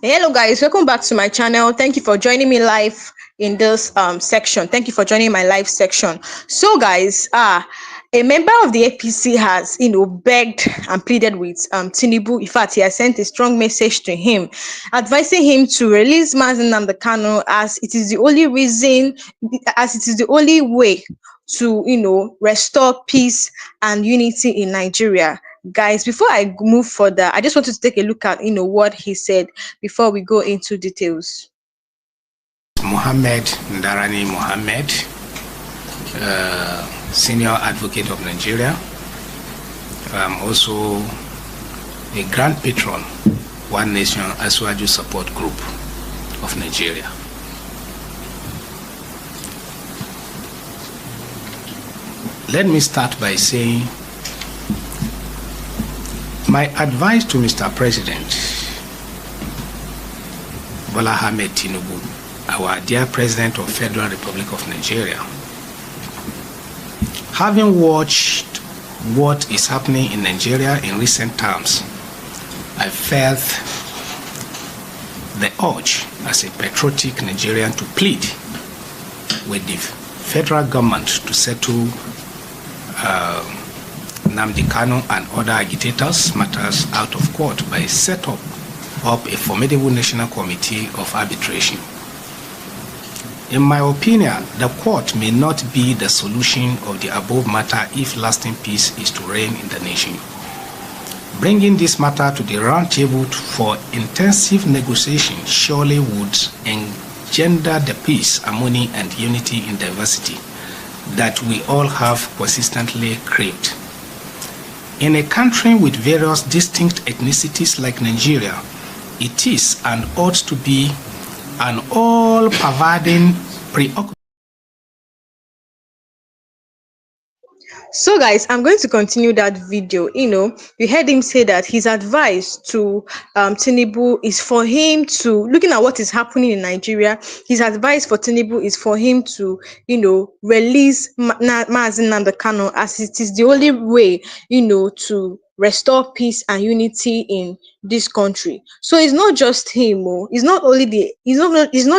Hello guys, welcome back to my channel. Thank you for joining me live in this section. Thank you for joining my live section. So guys, a member of the APC has begged and pleaded with Tinubu. In fact, he has sent a strong message to him, advising him to release Mazi Nnamdi Kanu as it is the only reason, as it is the only way to restore peace and unity in Nigeria. Guys, before I move further, I just wanted to take a look at what he said before we go into details. Mohammed Ndarani Mohammed, senior advocate of Nigeria. I'm also a grand patron, One Nation Aswaju Support Group of Nigeria. Let me start by saying my advice to Mr. President Bola Tinubu, our dear President of Federal Republic of Nigeria, having watched what is happening in Nigeria in recent times, I felt the urge as a patriotic Nigerian to plead with the federal government to settle Nnamdi Kanu and other agitators matters out of court by set up a formidable national committee of arbitration. In my opinion, the court may not be the solution of the above matter if lasting peace is to reign in the nation. Bringing this matter to the round table for intensive negotiation surely would engender the peace, harmony, and unity in diversity that we all have persistently craved. In a country with various distinct ethnicities like Nigeria, it is and ought to be an all-pervading preoccupation. So guys, I'm going to continue that video. You heard him say that his advice to Tinubu is for him to, looking at what is happening in Nigeria, his advice for Tinubu is for him to, release Mazi Nnamdi Kanu as it is the only way, to restore peace and unity in this country. So it's not just him. It's not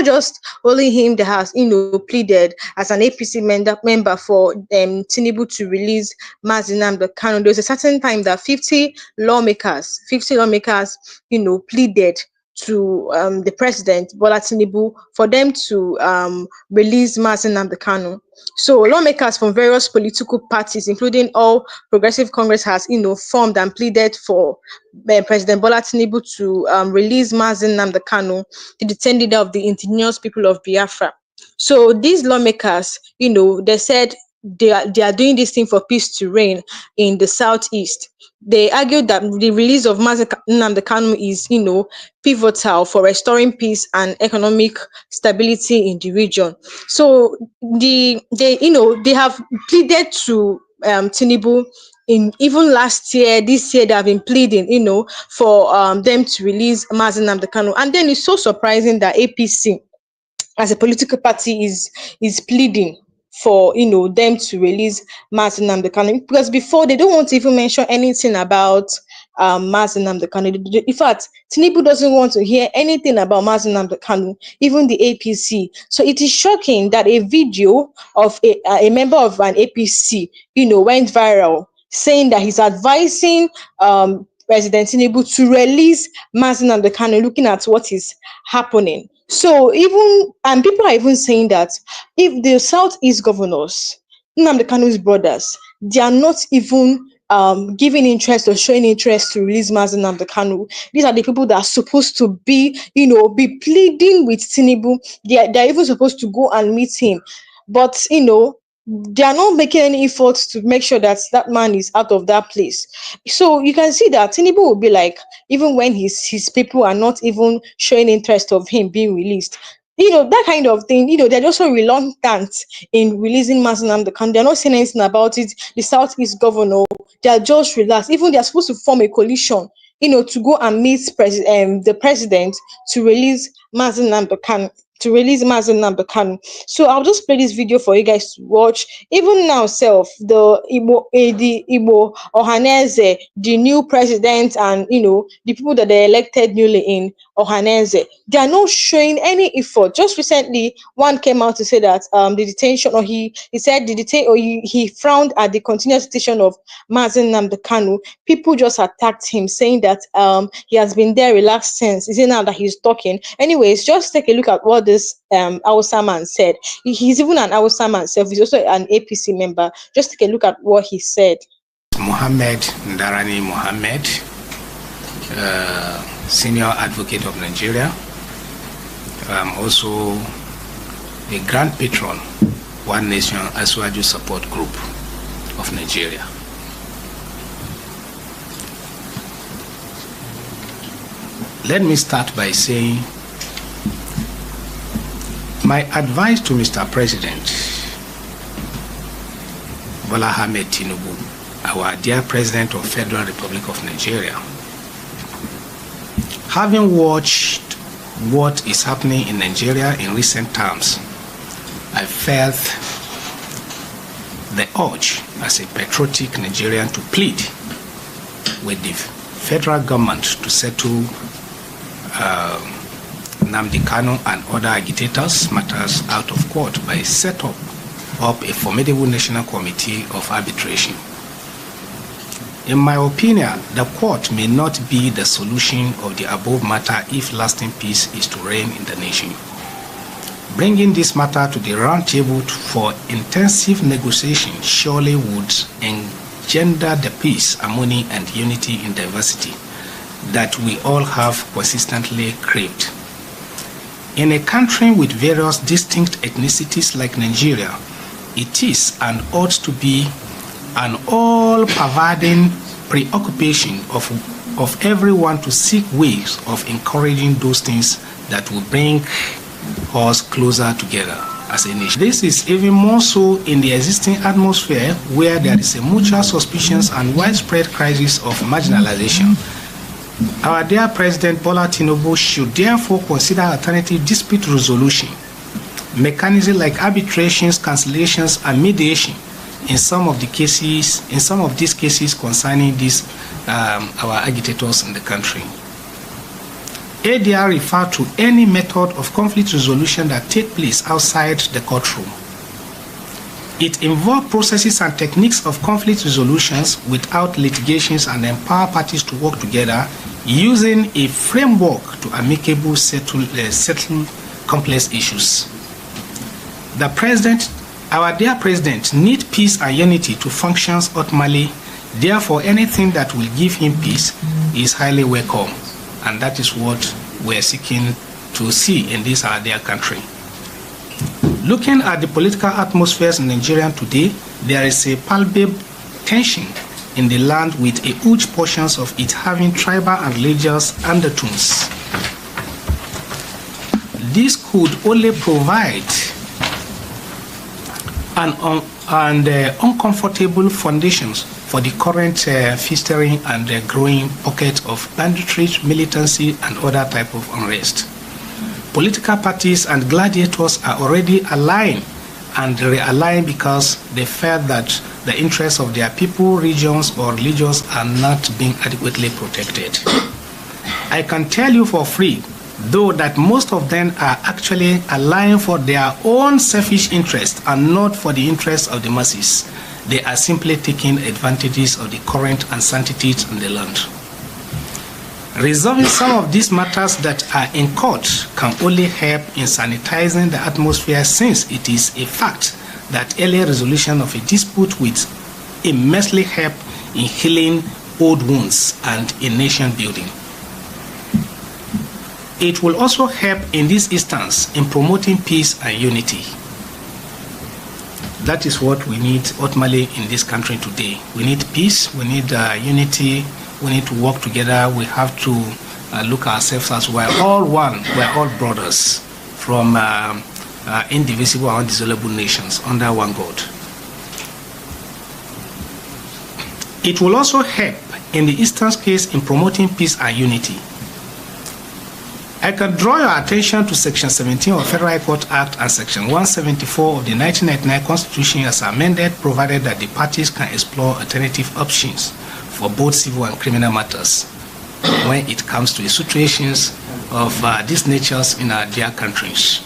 just only him that has pleaded as an APC member for Tinubu to release Mazi Nnamdi Kanu. There was a certain time that 50 lawmakers pleaded to the president Bola Tinubu for them to release Mazi Nnamdi Kanu. So lawmakers from various political parties, including All Progressive Congress, has formed and pleaded for President Bola Tinubu to release Mazi Nnamdi Kanu, the detained leader of the indigenous people of Biafra. So these lawmakers, they said they are doing this thing for peace to reign in the southeast. They argued that the release of Mazi Nnamdi Kanu is, pivotal for restoring peace and economic stability in the region. So they have pleaded to Tinubu in even last year, this year they have been pleading, for them to release Mazi Nnamdi Kanu. And then it's so surprising that APC as a political party is pleading for them to release Mazi Nnamdi Kanu, because before they don't want to even mention anything about Mazi Nnamdi Kanu. In fact, Tinubu doesn't want to hear anything about Mazi Nnamdi Kanu, even the APC. So it is shocking that a video of a member of an APC went viral saying that he's advising President Tinubu to release Mazi Nnamdi Kanu, looking at what is happening. So people are even saying that if the Southeast governors, Nnamdi Kanu's brothers, they are not even giving interest or showing interest to release Mazi Nnamdi Kanu, these are the people that are supposed to be, be pleading with Tinubu. They're even supposed to go and meet him. But, they are not making any efforts to make sure that that man is out of that place. So you can see that Tinubu will be like, even when his people are not even showing interest of him being released, that kind of thing, they're just so reluctant in releasing Mazi Nnamdi Kanu. They're not saying anything about it. The Southeast governor, they are just relaxed. Even they're supposed to form a coalition, to go and meet the president to release Mazi Nnamdi Kanu. to release Mazi Nnamdi Kanu. So I'll just play this video for you guys to watch. Even now, self the Igbo Ohaneze, the new president, and the people that they elected newly in Ohaneze, they are not showing any effort. Just recently, one came out to say that the detention, or he said the detain, or he frowned at the continuous detention of Mazi Nnamdi Kanu. People just attacked him, saying that he has been there relaxed since. Is it now that he's talking? Anyways, just take a look at what this Hausa man said. He's even an Hausa man himself. He's also an APC member. Just take a look at what he said. Mohammed Ndarani Mohammed, senior advocate of Nigeria. Also the grand patron, One Nation Asuaju Support Group of Nigeria. Let me start by saying my advice to Mr. President Bola Tinubu, our dear President of Federal Republic of Nigeria, having watched what is happening in Nigeria in recent times, I felt the urge as a patriotic Nigerian to plead with the federal government to settle Nnamdi Kanu and other agitators matters out of court by setting up a formidable national committee of arbitration. In my opinion, the court may not be the solution of the above matter if lasting peace is to reign in the nation. Bringing this matter to the round table for intensive negotiation surely would engender the peace, harmony, and unity in diversity that we all have consistently craved. In a country with various distinct ethnicities like Nigeria, it is and ought to be an all-pervading preoccupation of everyone to seek ways of encouraging those things that will bring us closer together as a nation. This is even more so in the existing atmosphere where there is a mutual suspicions and widespread crisis of marginalization. Our dear President Bola Tinubu should therefore consider alternative dispute resolution mechanisms like arbitrations, cancellations, and mediation in some of these cases concerning our agitators in the country. ADR refer to any method of conflict resolution that take place outside the courtroom. It involves processes and techniques of conflict resolutions without litigations and empower parties to work together using a framework to amicably settle complex issues. Our dear President needs peace and unity to function optimally. Therefore, anything that will give him peace is highly welcome. And that is what we are seeking to see in this our dear country. Looking at the political atmospheres in Nigeria today, there is a palpable tension in the land with a huge portions of it having tribal and religious undertones. This could only provide uncomfortable foundations for the current festering and growing pocket of banditry, militancy, and other type of unrest. Political parties and gladiators are already aligned and realign because they felt that the interests of their people, regions, or religions are not being adequately protected. I can tell you for free, though, that most of them are actually aligned for their own selfish interests and not for the interests of the masses. They are simply taking advantages of the current uncertainties in the land. Resolving some of these matters that are in court can only help in sanitizing the atmosphere, since it is a fact that early resolution of a dispute will immensely help in healing old wounds and in nation building. It will also help in this instance in promoting peace and unity. That is what we need ultimately in this country today. We need peace, we need unity, we need to work together. We have to look at ourselves as we're all one, we're all brothers from indivisible and indissoluble nations under one God. It will also help in the instance case in promoting peace and unity. I can draw your attention to Section 17 of Federal High Court Act and Section 174 of the 1999 Constitution as amended, provided that the parties can explore alternative options for both civil and criminal matters when it comes to the situations of these natures in our dear countries.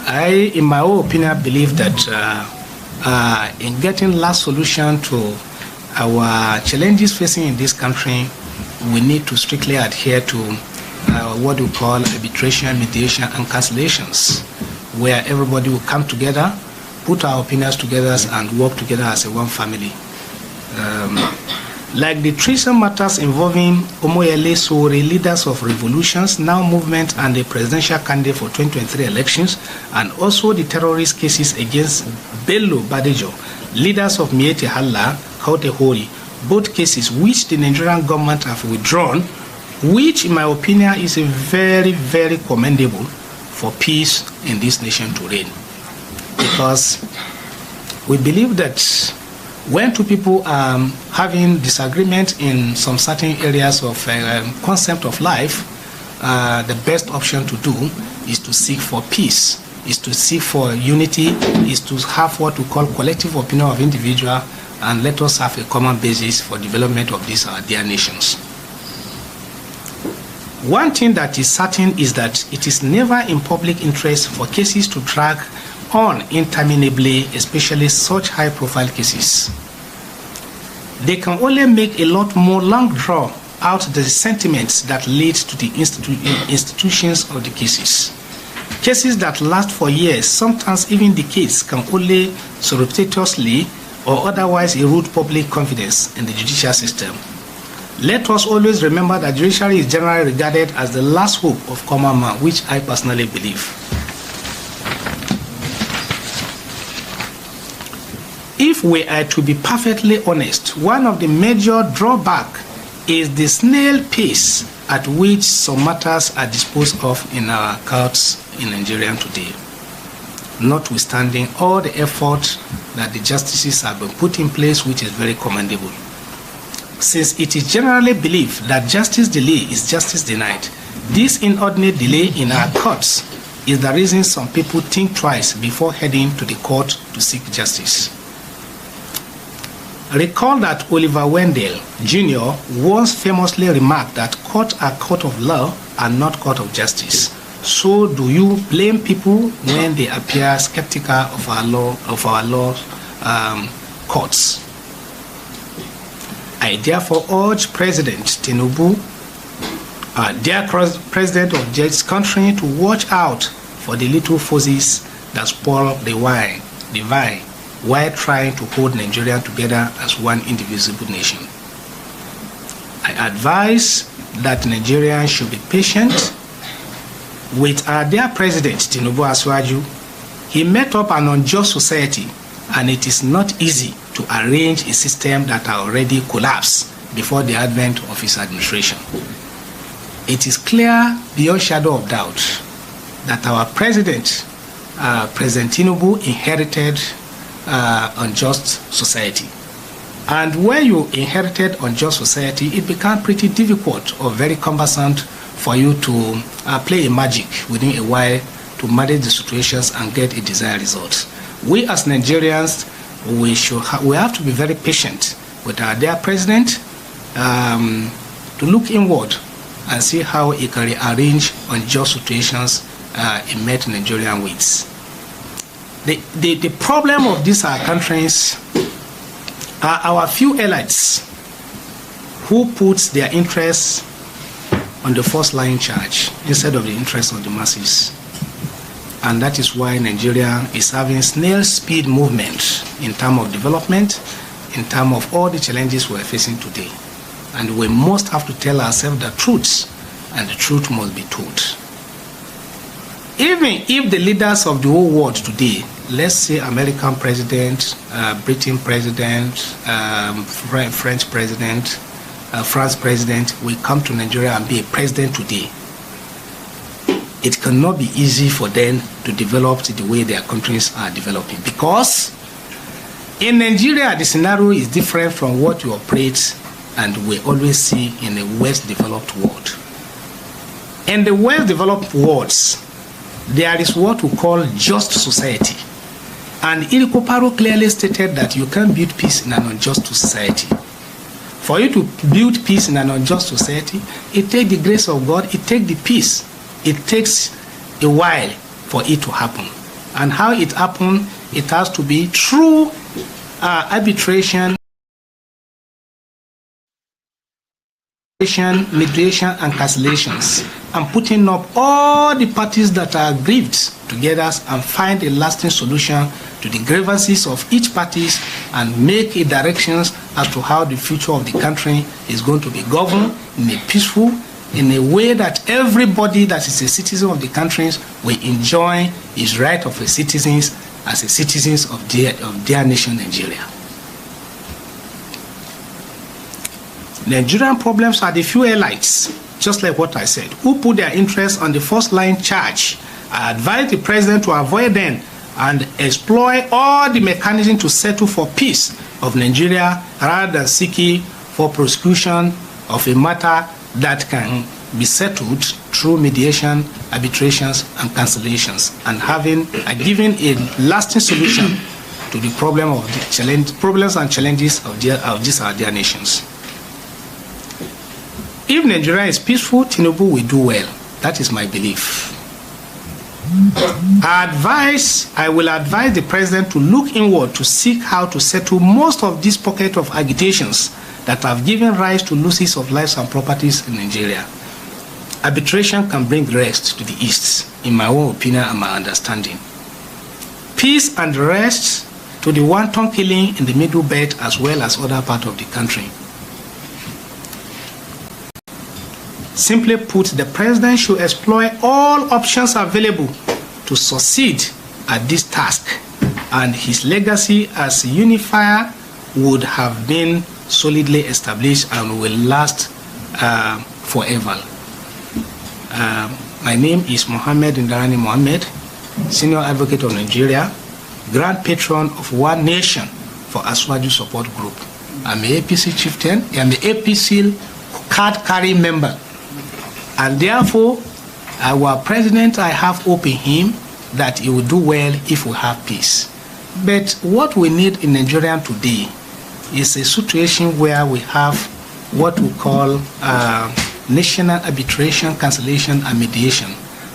I, in my own opinion, believe that in getting last solution to our challenges facing in this country, we need to strictly adhere to what we call arbitration, mediation, and cancellations, where everybody will come together, put our opinions together, and work together as a one family. Like the treason matters involving Omoyele Sowore, leaders of revolutions, now movement, and the presidential candidate for 2023 elections, and also the terrorist cases against Bello Badejo, leaders of Miete Halla, Kaute Hori, both cases which the Nigerian government have withdrawn, which in my opinion is a very, very commendable for peace in this nation to reign. Because we believe that when two people are having disagreement in some certain areas of concept of life, the best option to do is to seek for peace, is to seek for unity, is to have what we call collective opinion of individual, and let us have a common basis for development of these our dear nations. One thing that is certain is that it is never in public interest for cases to drag on interminably, especially such high-profile cases. They can only make a lot more long draw out the sentiments that lead to the institutions of the cases. Cases that last for years, sometimes even decades, can only surreptitiously or otherwise erode public confidence in the judicial system. Let us always remember that judiciary is generally regarded as the last hope of common man, which I personally believe. If we are to be perfectly honest, one of the major drawbacks is the snail pace at which some matters are disposed of in our courts in Nigeria today, notwithstanding all the effort that the justices have been put in place, which is very commendable. Since it is generally believed that justice delay is justice denied, this inordinate delay in our courts is the reason some people think twice before heading to the court to seek justice. Recall that Oliver Wendell Jr. once famously remarked that courts are court of law and not court of justice. So do you blame people when they appear skeptical of our law courts? I therefore urge President Tinubu, dear President of this country, to watch out for the little forces that spoil the vine while trying to hold Nigeria together as one indivisible nation. I advise that Nigerians should be patient with our dear President Tinubu Aswaju. He met up an unjust society, and it is not easy to arrange a system that are already collapsed before the advent of his administration. It is clear beyond shadow of doubt that our President Tinubu inherited unjust society. And when you inherited unjust society, it became pretty difficult or very cumbersome for you to play a magic within a while to manage the situations and get a desired result. We as Nigerians, we have to be very patient with our dear president to look inward and see how he can rearrange unjust situations in met Nigerian ways. The problem of these countries are our few elites who put their interests on the first line charge instead of the interests of the masses. And that is why Nigeria is having snail speed movement in terms of development, in terms of all the challenges we are facing today. And we must have to tell ourselves the truth, and the truth must be told. Even if the leaders of the whole world today, let's say American president, Britain president, French president, France president, will come to Nigeria and be a president today, it cannot be easy for them to develop the way their countries are developing. Because in Nigeria, the scenario is different from what you operate and we always see in a West developed world. In the well-developed worlds, there is what we call just society. And Irikoparo clearly stated that you can't build peace in an unjust society. For you to build peace in an unjust society, it takes the grace of God, it takes the peace. It takes a while for it to happen. And how it happens, it has to be through arbitration, mediation, and cancellations, and putting up all the parties that are aggrieved together and find a lasting solution to the grievances of each party and make a directions as to how the future of the country is going to be governed in a peaceful, in a way that everybody that is a citizen of the countries will enjoy his right of a citizens as a citizens of their nation, Nigeria. Nigerian problems are the few elites, just like what I said, who put their interests on the first line charge. I advise the president to avoid them and exploit all the mechanisms to settle for peace of Nigeria rather than seeking for prosecution of a matter that can be settled through mediation, arbitrations, and cancellations, and giving a lasting solution to the problems and challenges of these our dear nations. If Nigeria is peaceful, Tinubu will do well. That is my belief. I will advise the president to look inward to seek how to settle most of these pockets of agitations that have given rise to losses of lives and properties in Nigeria. Arbitration can bring rest to the East, in my own opinion and my understanding. Peace and rest to the wanton killing in the Middle Belt as well as other parts of the country. Simply put, the president should exploit all options available to succeed at this task, and his legacy as a unifier would have been solidly established and will last forever. My name is Mohammed Ndarani Mohammed, Senior Advocate of Nigeria, Grand Patron of One Nation for Aswaju Support Group. I'm an APC chieftain, I'm an APC card-carrying member. And therefore, our president, I have hope in him that he will do well if we have peace. But what we need in Nigeria today is a situation where we have what we call national arbitration, cancellation, and mediation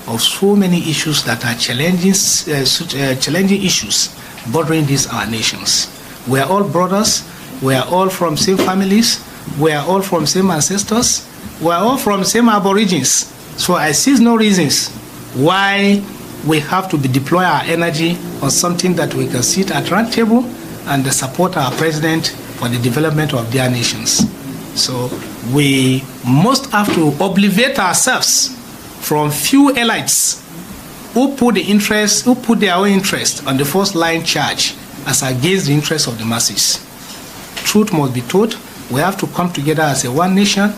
of so many issues that are challenging issues bothering these our nations. We are all brothers, we are all from same families, we are all from same ancestors, we are all from same aborigines. So I see no reasons why we have to deploy our energy on something that we can sit at round table and support our president for the development of their nations. So we must have to obligate ourselves from few elites who put their own interest on the first line charge as against the interest of the masses. Truth must be told. We have to come together as a one nation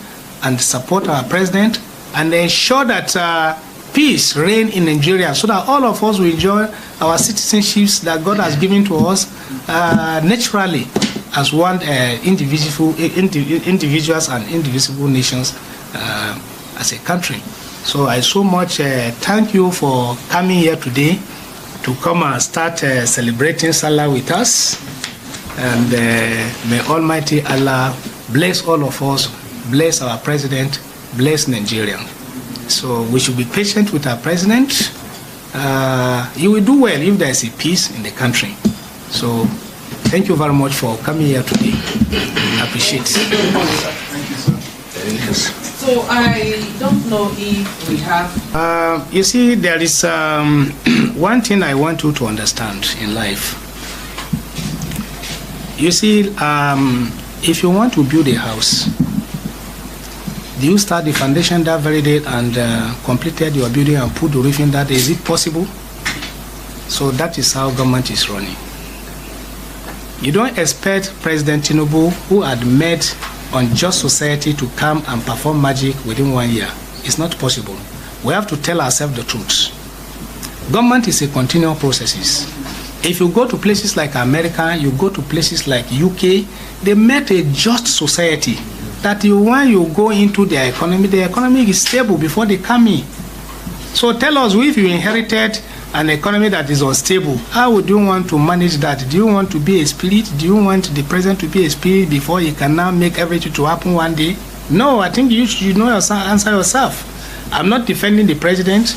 and support our president and ensure that peace reign in Nigeria so that all of us will enjoy our citizenships that God has given to us naturally as one individuals and indivisible nations as a country. So I so much thank you for coming here today to come and start celebrating Salah with us. And may Almighty Allah bless all of us, bless our president, bless Nigeria. So we should be patient with our president. He will do well if there is a peace in the country. So thank you very much for coming here today. I appreciate it. Thank you, sir. Thank you. So I don't know if we have... you see, there is one thing I want you to understand in life. You see, if you want to build a house, do you start the foundation that very day and completed your building and put the roof in that day? Is it possible? So that is how government is running. You don't expect President Tinubu, who had made unjust society, to come and perform magic within 1 year. It's not possible. We have to tell ourselves the truth. Government is a continual process. If you go to places like America, you go to places like UK, they made a just society that when you go into the economy is stable before they come in. So tell us, if you inherited an economy that is unstable, how would you want to manage that? Do you want to be a spirit? Do you want the president to be a spirit before he can now make everything to happen one day? No, I think you should know answer yourself. I'm not defending the president,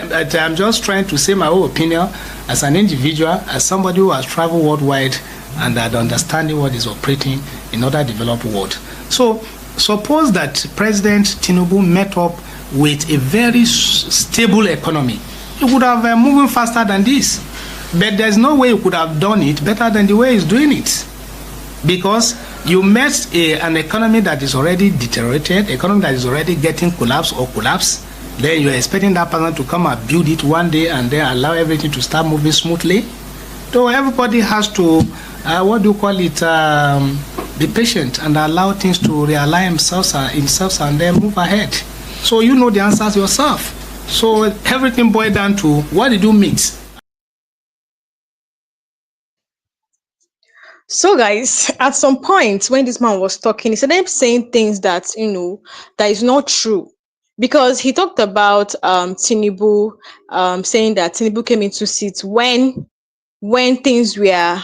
but I'm just trying to say my own opinion as an individual, as somebody who has traveled worldwide and had understanding what is operating in other developed world. So suppose that President Tinubu met up with a very stable economy. He would have moving faster than this. But there's no way he could have done it better than the way he's doing it. Because you met an economy that is already deteriorated, economy that is already getting collapse, then you're expecting that person to come and build it one day and then allow everything to start moving smoothly. So everybody has to, be patient and allow things to realign themselves and then move ahead. So you know the answers yourself. So everything boils down to, what did you mix? So, guys, at some point when this man was talking, he started saying things that that is not true, because he talked about Tinubu, saying that Tinubu came into seat when things were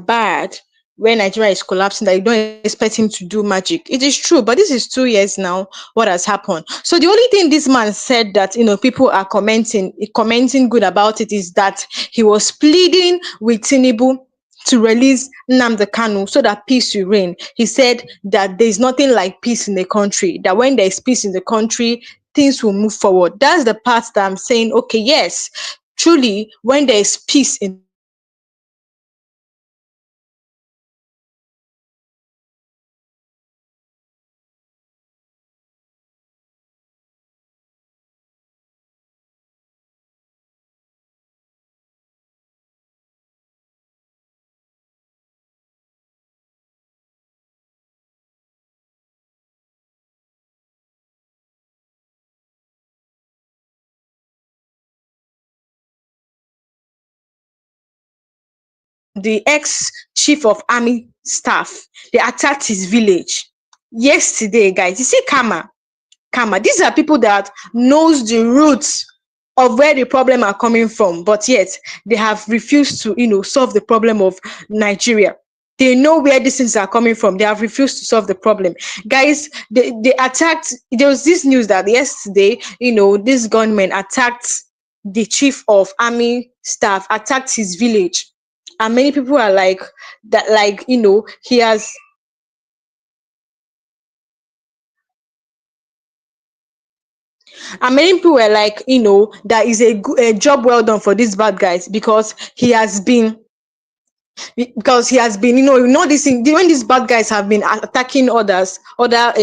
bad, when Nigeria is collapsing, that you don't expect him to do magic. It is true, but this is 2 years now. What has happened? So the only thing this man said that people are commenting good about it is that he was pleading with Tinubu to release Nnamdi Kanu so that peace will reign. He said that there is nothing like peace in the country, that when there is peace in the country, things will move forward. That's the part that I'm saying, okay, yes, truly, when there is peace in the country, things will move forward. But the only thing this man is saying is that the ex-chief of army staff, they attacked his village yesterday, guys. You see, karma. These are people that knows the roots of where the problem are coming from, but yet they have refused to, solve the problem of Nigeria. They know where these things are coming from. They have refused to solve the problem. Guys, they attacked. There was this news that yesterday, this gunman attacked the chief of army staff, attacked his village. And many people are like that, like, he has. And many people were like, that is a job well done for these bad guys, because he has been, this thing, when these bad guys have been attacking other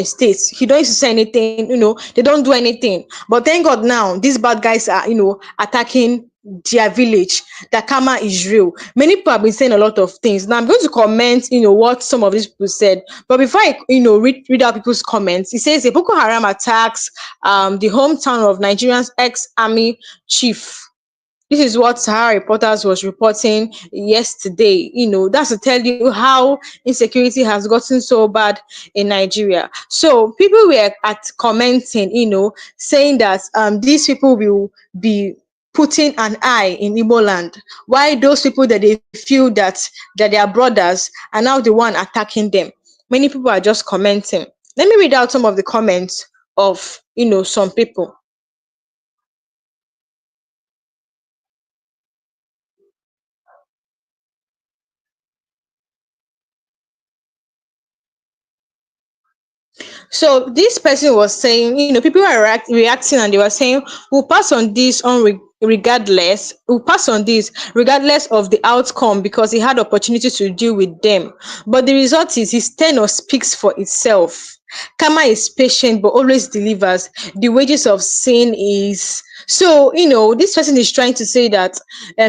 states, he don't used to say anything, they don't do anything. But thank God now, these bad guys are, attacking their village. The karma is real. Many people have been saying a lot of things. Now I'm going to comment, what some of these people said. But before I, read out people's comments, it says a Boko Haram attacks the hometown of Nigeria's ex-army chief. This is what Sahara Reporters was reporting yesterday. That's to tell you how insecurity has gotten so bad in Nigeria. So people were commenting, saying that these people will be putting an eye in Igbo land. Why those people that they feel that they are brothers are now the one attacking them? Many people are just commenting. Let me read out some of the comments of some people. So this person was saying, people were reacting, and they were saying, we'll pass on this we'll pass on this regardless of the outcome, because he had opportunity to deal with them. But the result is his tenure speaks for itself. Karma is patient but always delivers. The wages of sin is. So, this person is trying to say that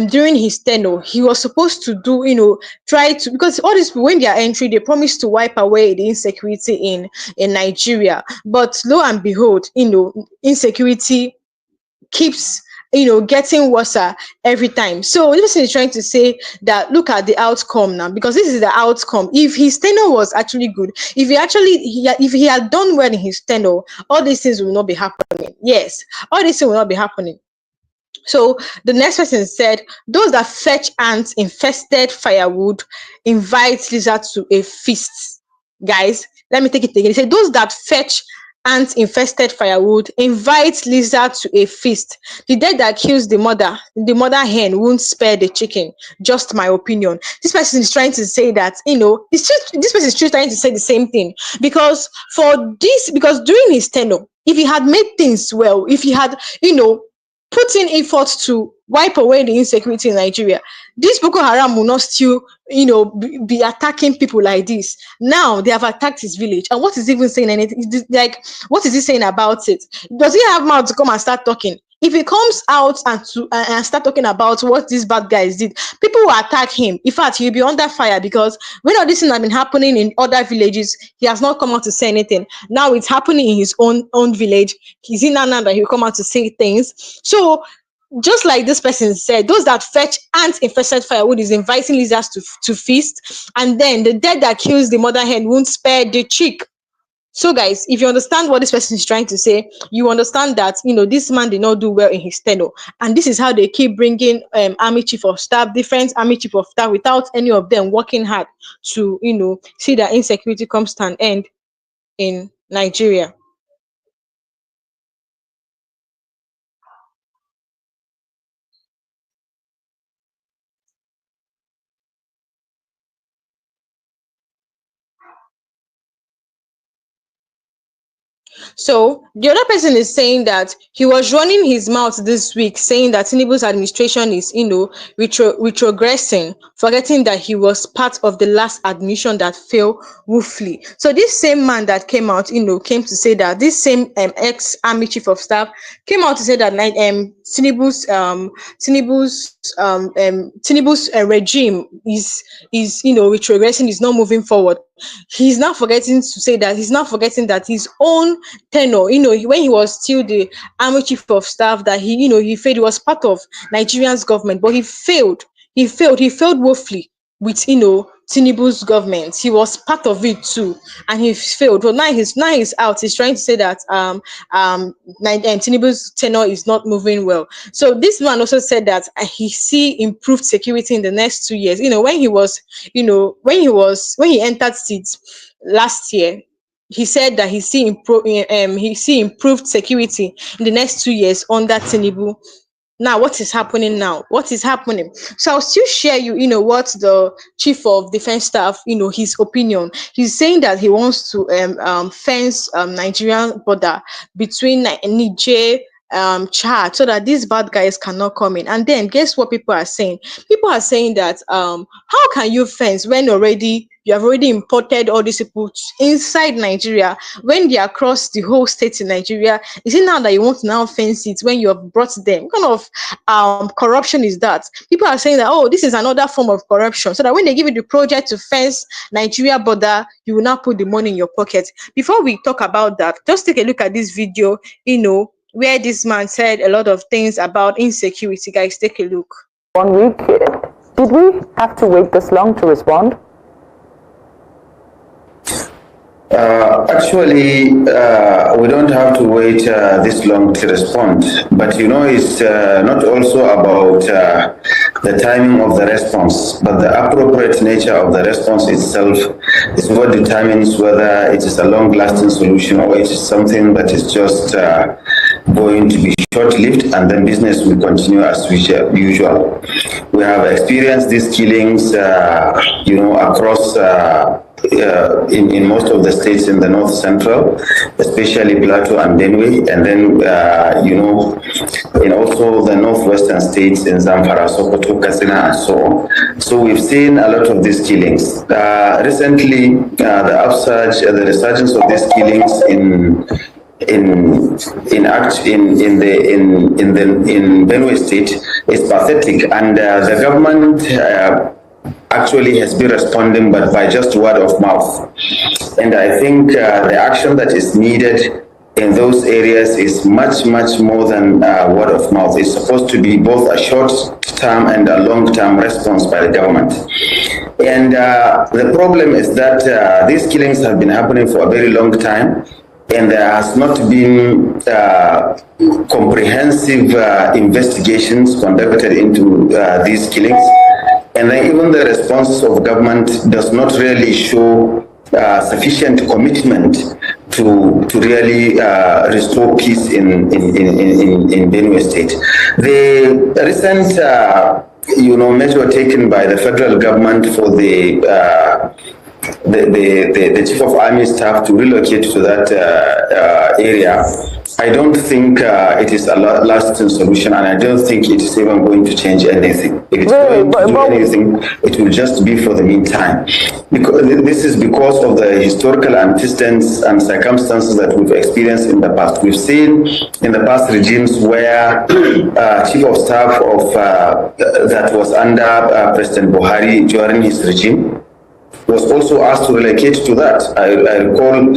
during his tenure, he was supposed to do, try to, because all these people, when they are entry, they promise to wipe away the insecurity in Nigeria. But lo and behold, insecurity keeps getting worse every time. So this person is trying to say that look at the outcome now, because this is the outcome. If his tenure was actually good, if he had done well in his tenure, all these things will not be happening. Yes, all these things will not be happening. So the next person said, those that fetch ants infested firewood invite lizard to a feast. Guys, let me take it again. He said, those that fetch ant infested firewood invite lizard to a feast. The dead that kills the mother hen won't spare the chicken. Just my opinion. This person is trying to say that, this person is trying to say the same thing. Because during his tenure, if he had made things well, if he had, put in effort to wipe away the insecurity in Nigeria, this Boko Haram will not still, be attacking people like this. Now they have attacked his village, and what is even saying anything? Like, what is he saying about it? Does he have mouth to come and start talking? If he comes out and start talking about what these bad guys did, people will attack him. In fact, he'll be under fire, because when all this thing has been happening in other villages, he has not come out to say anything. Now it's happening in his own village. He's in now that he'll come out to say things. So just like this person said, those that fetch ant infested firewood is inviting lizards to feast, and then the dead that kills the mother hen won't spare the chick. So guys, if you understand what this person is trying to say, you understand that this man did not do well in his tenure, and this is how they keep bringing army chief of staff, different army chief of staff, without any of them working hard to see that insecurity comes to an end in Nigeria. So the other person is saying that he was running his mouth this week, saying that Tinubu's administration is, retrogressing, forgetting that he was part of the last admission that failed woefully. So this same man that came out, came to say that this same ex-army chief of staff came out to say that Tinubu's regime is retrogressing, is not moving forward. He's not forgetting that his own tenure, when he was still the army chief of staff, that he failed. He was part of Nigeria's government, but he failed. He failed woefully with Tinubu's government. He was part of it too, and he failed. But now he's out. He's trying to say that Tinubu's tenure is not moving well. So this man also said that he see improved security in the next 2 years. When he entered seats last year, he said that he see improved security in the next 2 years under Tinubu. Now, what is happening now? What is happening? So I'll still share what the chief of defense staff, his opinion. He's saying that he wants to fence Nigerian border between Niger, Chad, so that these bad guys cannot come in. And then guess what people are saying? People are saying that how can you fence when you have already imported all these people inside Nigeria, when they are across the whole state in Nigeria? Is it now that you want to now fence it when you have brought them? What kind of corruption is that? People are saying that, oh, this is another form of corruption, so that when they give you the project to fence Nigeria border, you will not put the money in your pocket. Before we talk about that, just take a look at this video, where this man said a lot of things about insecurity. Guys, take a look. 1 week. Did we have to wait this long to respond? Actually, we don't have to wait this long to respond, but it's not also about the timing of the response, but the appropriate nature of the response itself is what determines whether it is a long-lasting solution or it is something that is just going to be short-lived, and then business will continue as usual. We have experienced these killings, across in most of the states in the North Central, especially Plateau and Benue, and then in also the northwestern states in Zamfara, Sokoto, Katsina, and so on. So we've seen a lot of these killings. Recently, the resurgence of these killings in Benue State is pathetic, and the government actually has been responding, but by just word of mouth. And I think the action that is needed in those areas is much, much more than word of mouth. It's supposed to be both a short-term and a long-term response by the government. And the problem is that these killings have been happening for a very long time, and there has not been comprehensive investigations conducted into these killings. And then even the response of government does not really show sufficient commitment to really restore peace in Benue State. The recent measure taken by the federal government for the chief of army staff to relocate to that area, I don't think it is a lasting solution, and I don't think it is even going to change anything. If it's going to do anything, it will just be for the meantime. Because this is because of the historical antecedents and circumstances that we've experienced in the past. We've seen in the past regimes where chief of staff of that was under President Buhari during his regime was also asked to relocate to that. I recall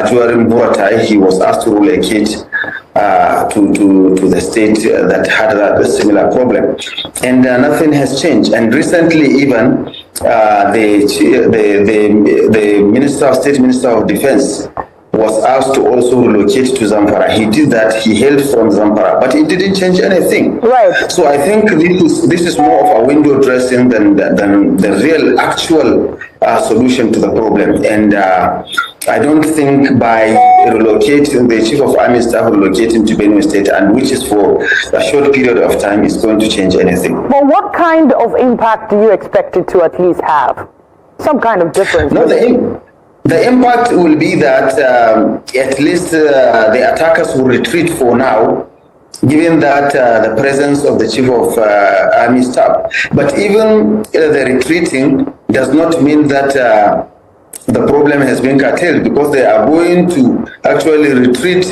during Buratai, he was asked to relocate to the state that had that similar problem, and nothing has changed. And recently, even the State Minister of Defense was asked to also relocate to Zamfara. He did that. He hailed from Zamfara, but it didn't change anything. Right. So I think this is more of a window dressing than the real actual solution to the problem. And I don't think by relocating the chief of army staff relocating to Benue State, and which is for a short period of time, is going to change anything. Well, what kind of impact do you expect it to at least have? Some kind of difference? No, the impact will be that at least the attackers will retreat for now, given that the presence of the chief of army staff. But even the retreating does not mean that the problem has been curtailed, because they are going to actually retreat,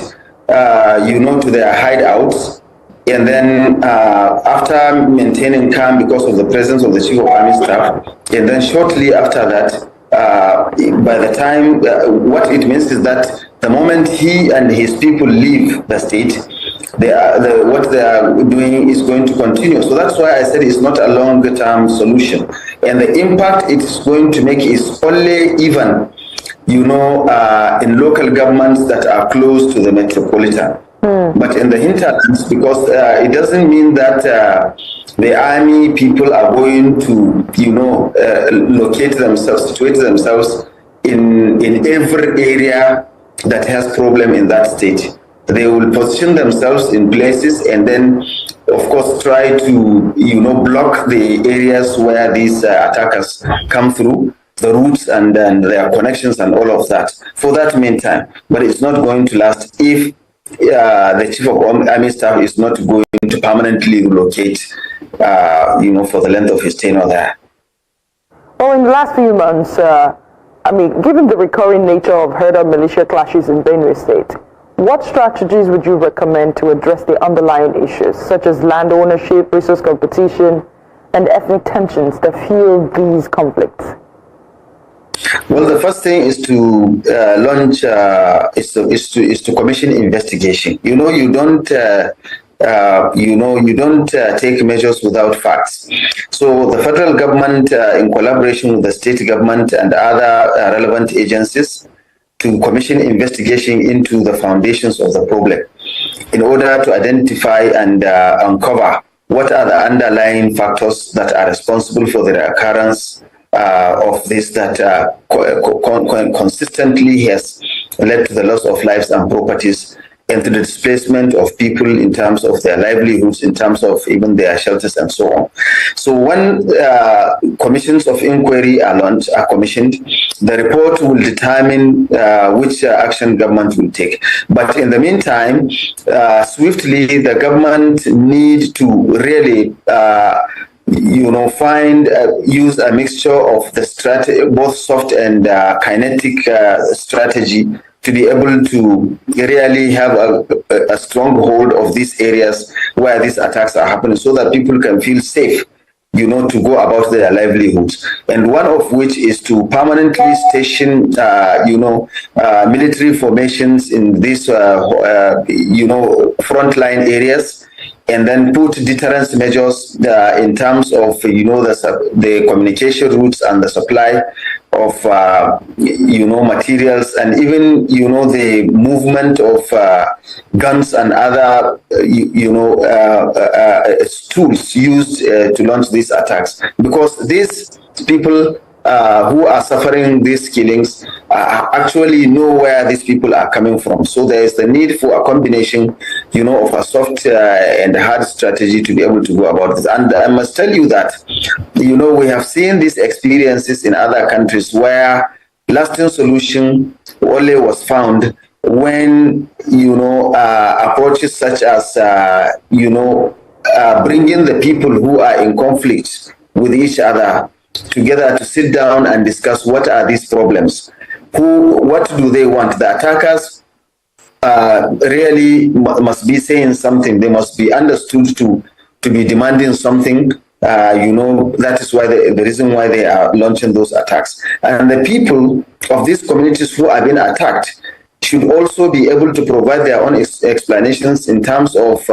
to their hideouts. And then after maintaining calm because of the presence of the chief of army staff, and then shortly after that, by the time, what it means is that the moment he and his people leave the state, what they are doing is going to continue. So that's why I said it's not a long-term solution. And the impact it's going to make is only even, in local governments that are close to the metropolitan. But in the hinterlands, because it doesn't mean that the army people are going to, locate themselves, situate themselves in every area that has problem in that state. They will position themselves in places and then, of course, try to, block the areas where these attackers come through, the routes and their connections and all of that, for that meantime. But it's not going to last if the chief of army staff is not going to permanently relocate, for the length of his tenure there. Well, in the last few months, given the recurring nature of herder militia clashes in Benue State, what strategies would you recommend to address the underlying issues, such as land ownership, resource competition, and ethnic tensions that fuel these conflicts? Well, the first thing is to launch, is to commission investigation. You don't take measures without facts. So the federal government, in collaboration with the state government and other relevant agencies, to commission investigation into the foundations of the problem in order to identify and uncover what are the underlying factors that are responsible for the occurrence of this that consistently has led to the loss of lives and properties, and to the displacement of people in terms of their livelihoods, in terms of even their shelters and so on. So when commissions of inquiry are commissioned, the report will determine which action government will take. But in the meantime, swiftly, the government need to really use a mixture of the strategy, both soft and kinetic strategy, to be able to really have a strong hold of these areas where these attacks are happening, so that people can feel safe to go about their livelihoods, and one of which is to permanently station, military formations in these, frontline areas, and then put deterrence measures in terms of, the communication routes and the supply of, materials, and even, the movement of guns and other, tools used to launch these attacks. Because these people who are suffering these killings actually know where these people are coming from. So there is the need for a combination, of a soft and hard strategy to be able to go about this. And I must tell you that, we have seen these experiences in other countries where lasting solution only was found when, approaches such as, bringing the people who are in conflict with each other together to sit down and discuss what are these problems, what do they want. The attackers really must be saying something. They must be understood to be demanding something. That is why the reason why they are launching those attacks. And the people of these communities who are being attacked should also be able to provide their own explanations in terms of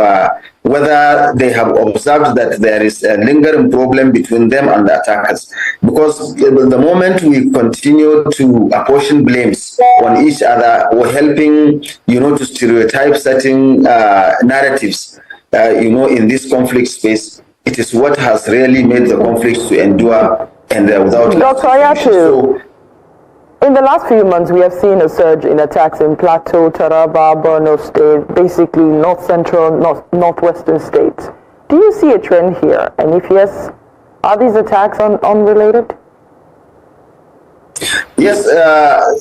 whether they have observed that there is a lingering problem between them and the attackers. Because the moment we continue to apportion blames on each other, or helping, to stereotype certain narratives, in this conflict space, it is what has really made the conflicts to endure and without. Dr. Ayatu, in the last few months, we have seen a surge in attacks in Plateau, Taraba, Borno State, basically north central, northwestern states. Do you see a trend here? And if yes, are these attacks unrelated? Yes,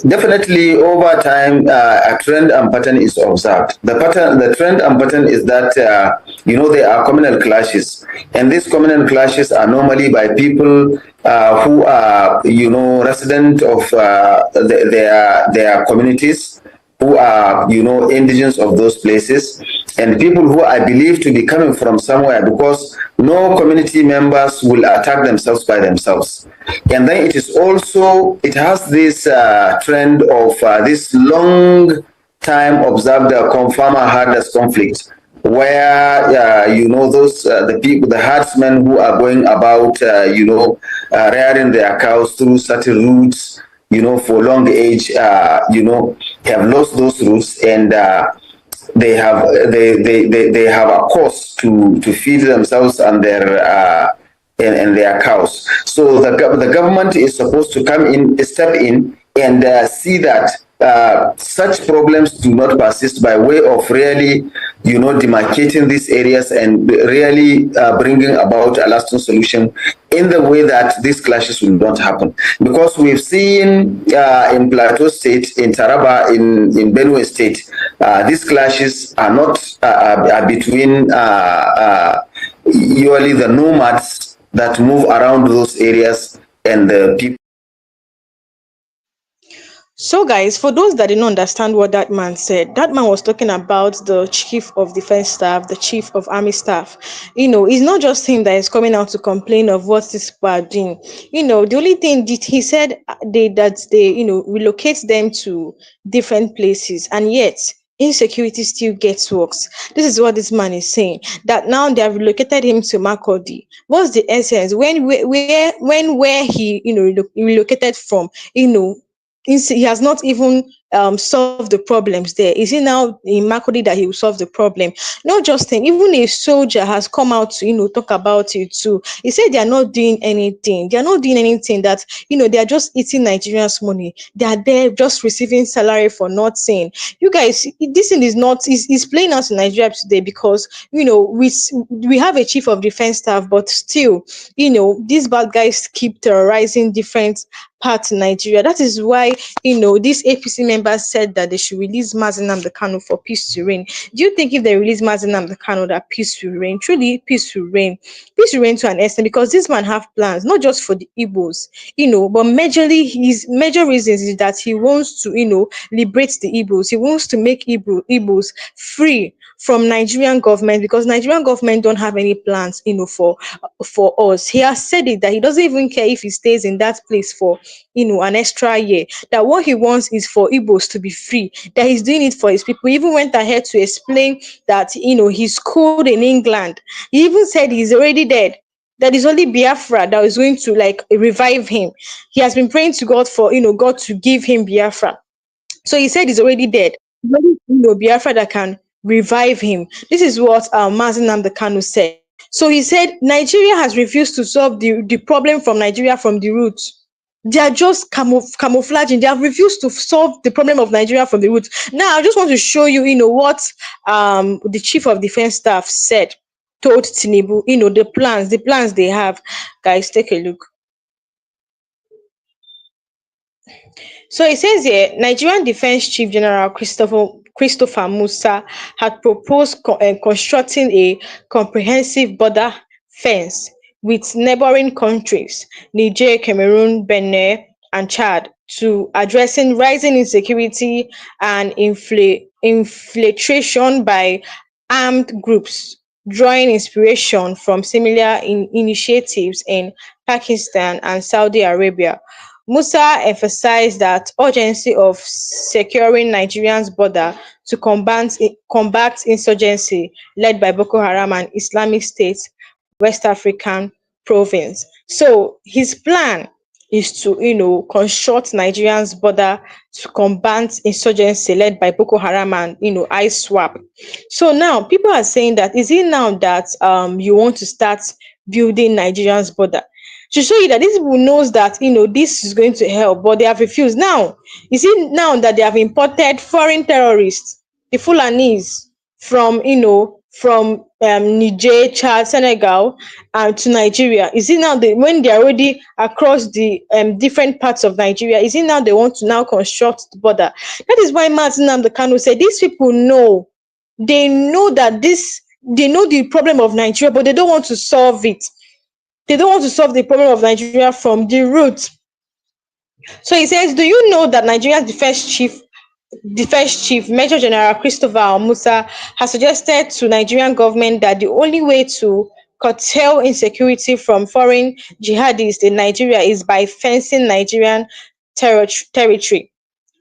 definitely over time, a trend and pattern is observed. The trend and pattern is that, there are communal clashes. And these communal clashes are normally by people who are, resident of their communities, who are, indigenous of those places, and people who are believed to be coming from somewhere, because no community members will attack themselves by themselves. And then it has this trend of this long time observed farmer herders conflict, where the herdsmen who are going about rearing their cows through certain routes, for long age, have lost those routes, and they have a cost to feed themselves and their cows. So the government is supposed to step in and see that such problems do not persist, by way of really, demarcating these areas and really bringing about a lasting solution in the way that these clashes will not happen. Because we've seen in Plateau State, in Taraba, in Benue State, these clashes are not between usually the nomads that move around those areas and the people. So, guys, for those that didn't understand what that man said, that man was talking about the chief of defense staff, the chief of army staff. It's not just him that is coming out to complain of what these people are doing. The only thing he said that they relocate them to different places, and yet insecurity still gets worse. This is what this man is saying. That now they have relocated him to Makodi. What's the essence? Where he relocated from? He has not even solved the problems there. Is it now in Makodi that he will solve the problem? Not just him, even a soldier has come out to talk about it too. He said they are not doing anything. They are not doing anything. That they are just eating Nigerians' money. They are there just receiving salary for nothing. You guys, this thing is playing out in Nigeria today, because we have a chief of defense staff, but still these bad guys keep terrorizing different parts in Nigeria. That is why these APC members said that they should release Mazi Nnamdi Kanu for peace to reign. Do you think if they release Mazi Nnamdi Kanu, that peace will reign? Truly, peace will reign. Peace will reign to an extent, because this man have plans, not just for the Igbos, but majorly his major reasons is that he wants to liberate the Igbos. He wants to make Igbos free from Nigerian government, because Nigerian government don't have any plans, for us. He has said it that he doesn't even care if he stays in that place for, an extra year. That what he wants is for Igbos to be free. That he's doing it for his people. He even went ahead to explain that, he's schooled in England. He even said he's already dead, that is only Biafra that is going to like revive him. He has been praying to God for, God to give him Biafra. So he said he's already dead. Only, Biafra that can revive him. This is what Mazi Nnamdi Kanu said. So he said Nigeria has refused to solve the problem from Nigeria from the roots. They are just camouflaging. They have refused to solve the problem of Nigeria from the roots. Now, I just want to show you, what the chief of defense staff said, told Tinubu, the plans they have. Guys, take a look. So it says here, Nigerian Defense Chief General Christopher Musa had proposed constructing a comprehensive border fence with neighboring countries, Niger, Cameroon, Benin, and Chad, to addressing rising insecurity and infiltration by armed groups, drawing inspiration from similar initiatives in Pakistan and Saudi Arabia. Musa emphasized that urgency of securing Nigeria's border to combat insurgency led by Boko Haram and Islamic State West African province. So his plan is to, construct Nigeria's border to combat insurgency led by Boko Haram and, ISWAP. So now people are saying that, is it now that you want to start building Nigeria's border? To show you that these people knows that, this is going to help, but they have refused. Now, you see now that they have imported foreign terrorists, the Fulanis, from, Niger, Chad, Senegal, and to Nigeria. Is it now when they're already across the different parts of Nigeria? Is it now they want to now construct the border? That is why Mazi Nnamdi Kanu said these people know, they know that they know the problem of Nigeria, but they don't want to solve it. They don't want to solve the problem of Nigeria from the root. So he says, do you know that Nigeria's defense chief, Major General Christopher Musa, has suggested to Nigerian government that the only way to curtail insecurity from foreign jihadists in Nigeria is by fencing Nigerian territory.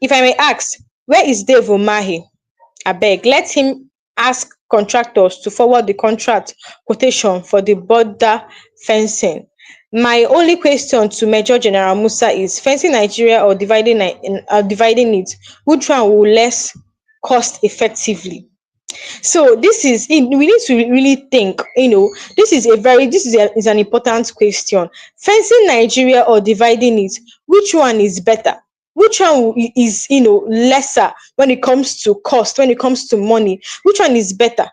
If I may ask, where is Dave Umahi? Abeg, let him ask contractors to forward the contract quotation for the border fencing. My only question to Major General Musa is, fencing Nigeria or dividing it, which one will less cost effectively? So this is we need to really think, this is an important question. Fencing Nigeria or dividing it, which one is better? Which one is, lesser when it comes to cost, when it comes to money? Which one is better?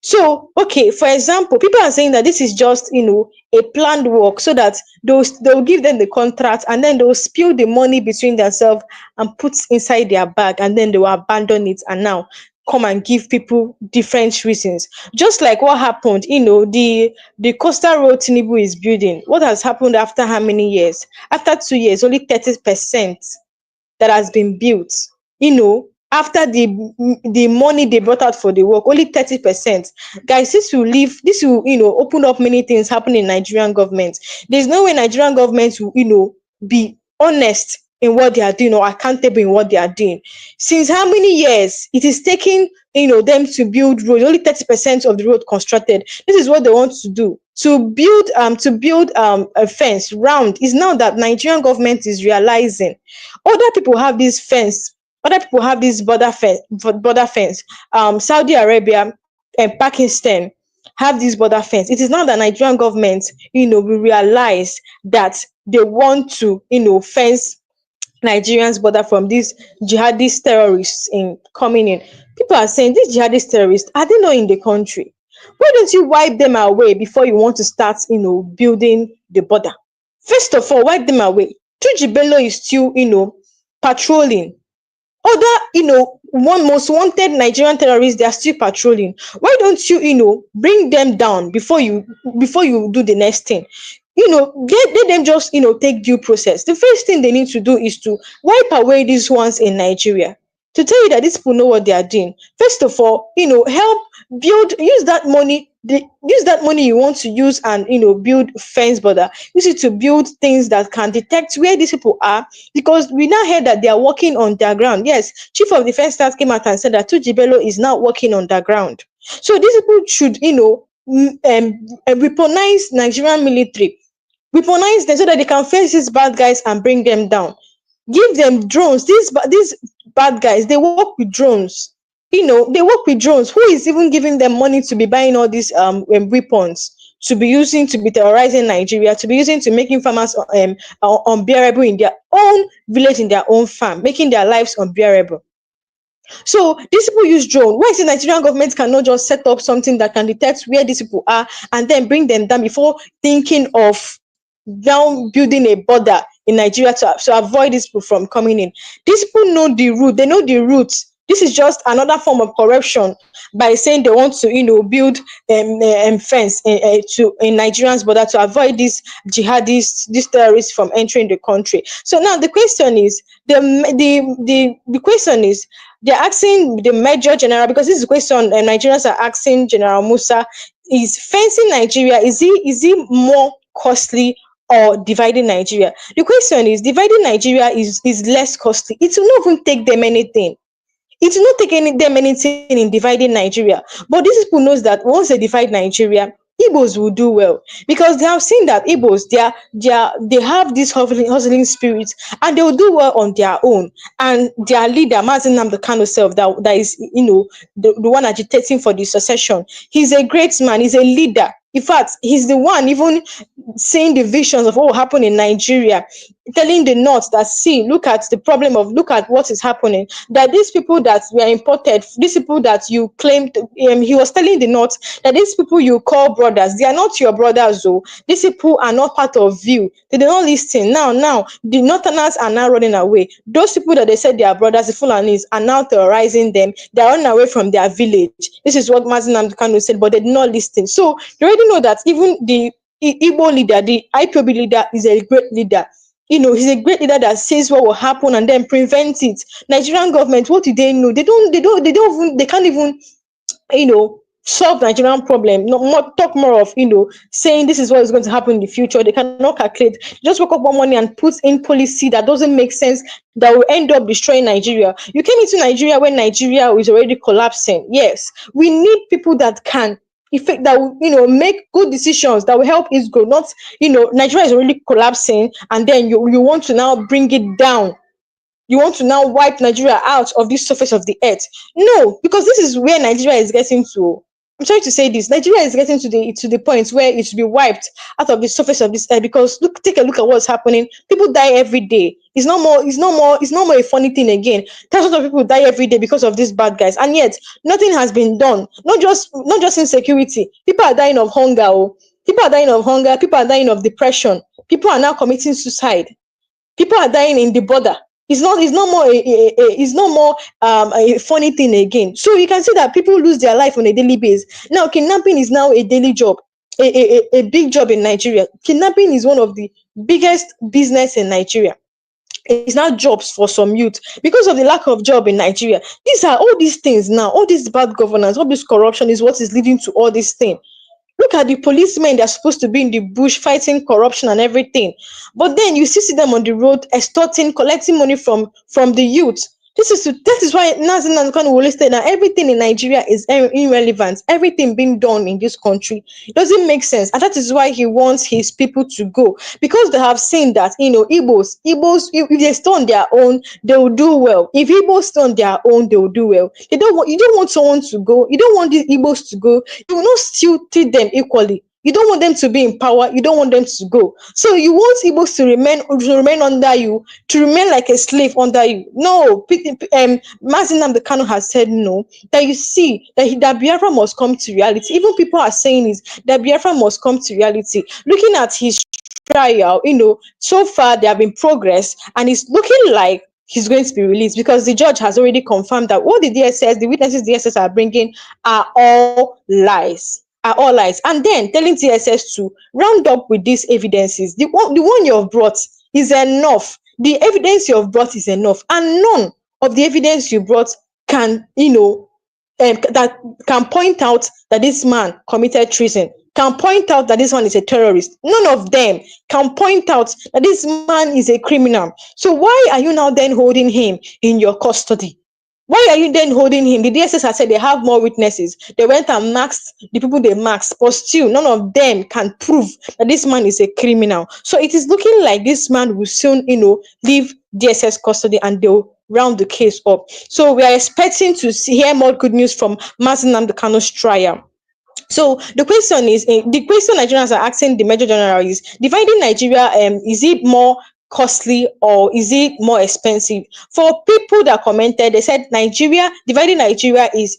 So, okay, for example, people are saying that this is just, a planned work, so that they'll give them the contract and then they'll spill the money between themselves and put inside their bag, and then they will abandon it and now come and give people different reasons. Just like what happened, the coastal road Tinubu is building. What has happened after how many years? After 2 years, only 30% that has been built. After the money they brought out for the work, only 30%. Guys, this will open up many things happening in Nigerian government. There's no way Nigerian government will, be honest in what they are doing or accountable in what they are doing. Since how many years it is taking, them to build roads, only 30% of the road constructed. This is what they want to do. To build a fence round is now that Nigerian government is realizing other people have this fence. Other people have this border fence. Saudi Arabia and Pakistan have this border fence. It is now that Nigerian government, will realize that they want to, fence Nigerians border from these jihadist terrorists in coming in. People are saying these jihadist terrorists, are they not in the country? Why don't you wipe them away before you want to start, building the border? First of all, wipe them away. Tuji Bello is still, patrolling. Other, one most wanted Nigerian terrorists, they are still patrolling. Why don't you, bring them down before you do the next thing? Let them just, take due process. The first thing they need to do is to wipe away these ones in Nigeria. to tell you that these people know what they are doing. First of all, help build, use that money, use that money you want to use and build fence border. Use it to build things that can detect where these people are, because we now heard that they are working on their ground. Yes, Chief of Defense Staff came out and said that Tuji Bello is now working on their ground. So these people should, weaponize Nigerian military, weaponize them so that they can face these bad guys and bring them down. Give them drones. These bad guys, they work with drones. They work with drones. Who is even giving them money to be buying all these weapons, to be using to be terrorizing Nigeria, to be using to making farmers unbearable in their own village, in their own farm, making their lives unbearable? So these people use drone. Why is the Nigerian government cannot just set up something that can detect where these people are and then bring them down before thinking of now building a border in Nigeria to avoid these people from coming in? These people know the route. They know the routes. This is just another form of corruption by saying they want to, build fence in Nigerians' border to avoid these jihadists, these terrorists from entering the country. So now the question is, the question is, they're asking the Major General, because this is a question Nigerians are asking General Musa: is fencing Nigeria, is it more costly or dividing Nigeria? The question is, dividing Nigeria is less costly. It will not even take them anything. It will not take them anything in dividing Nigeria. But these people knows that once they divide Nigeria, Igbos will do well, because they have seen that Igbos, they have this hustling spirit, and they will do well on their own. And their leader, Mazi Nnamdi Kanu self, that is, the one agitating for the secession. He's a great man. He's a leader. In fact, he's the one even seeing the visions of what will happen in Nigeria, telling the North that, see, look at the problem of, look at what is happening, that these people that were imported, these people that you claimed, he was telling the North that these people you call brothers, they are not your brothers. Though these people are not part of you, they did not listen. Now the Northerners are now running away. Those people that they said they are brothers, the Fulanis, are now terrorizing them. They are running away from their village. This is what Mazi Nnamdi Kanu said, but they did not listen. So you already know that even the Igbo leader, the IPOB leader, is a great leader. He's a great leader that says what will happen and then prevent it. Nigerian government, what do they know? They can't even, solve Nigerian problem. Not more, talk more of, saying this is what is going to happen in the future. They cannot calculate. They just wake up one morning and put in policy that doesn't make sense, that will end up destroying Nigeria. You came into Nigeria when Nigeria is already collapsing. Yes, we need people that can effect, that will, make good decisions that will help it grow. Not, Nigeria is already collapsing, and then you want to now bring it down. You want to now wipe Nigeria out of this surface of the earth. No, because this is where Nigeria is getting to. I'm sorry to say this. Nigeria is getting to the point where it should be wiped out of the surface of this earth, because take a look at what's happening. People die every day. It's no more a funny thing again. Thousands of people die every day because of these bad guys, and yet nothing has been done. Not just insecurity. People are dying of hunger. Oh. People are dying of hunger. People are dying of depression. People are now committing suicide. People are dying in the border. It's not more a funny thing again. So you can see that people lose their life on a daily basis. Now kidnapping is now a daily job, a big job in Nigeria. Kidnapping is one of the biggest business in Nigeria. It's not jobs for some youth because of the lack of job in Nigeria. These are all these things now, all this bad governance, all this corruption is what is leading to all these things. Look at the policemen, they're supposed to be in the bush fighting corruption and everything. But then you still see them on the road extorting, collecting money from the youth. That is why Mazi Nnamdi Kanu will say that everything in Nigeria is irrelevant. Everything being done in this country, it doesn't make sense, and that is why he wants his people to go, because they have seen that Igbos, if they stay on their own, they will do well. If Igbos stay on their own, they will do well. You don't want someone to go. You don't want these Igbos to go. You will not still treat them equally. You don't want them to be in power. You don't want them to go. So you want Igbos to remain under you, to remain like a slave under you. No, Mazi Nnamdi Kanu has said no. That you see that Biafra must come to reality. Even people are saying is that Biafra must come to reality. Looking at his trial, so far there have been progress, and it's looking like he's going to be released, because the judge has already confirmed that all the witnesses DSS are bringing are all lies. And then telling TSS to round up with these evidences. The one you have brought is enough. The evidence you have brought is enough, and none of the evidence you brought can, that can point out that this man committed treason, can point out that this man is a terrorist. None of them can point out that this man is a criminal. So why are you now then holding him in your custody? Why are you then holding him? The DSS has said they have more witnesses. They went and masked the people they masked, but still none of them can prove that this man is a criminal. So it is looking like this man will soon, leave DSS custody and they'll round the case up. So we are expecting to hear more good news from Mazi Nnamdi Kanu's trial. So the question Nigerians are asking the Major General is, dividing Nigeria, is it more costly or is it more expensive? For people that commented, they said dividing Nigeria is,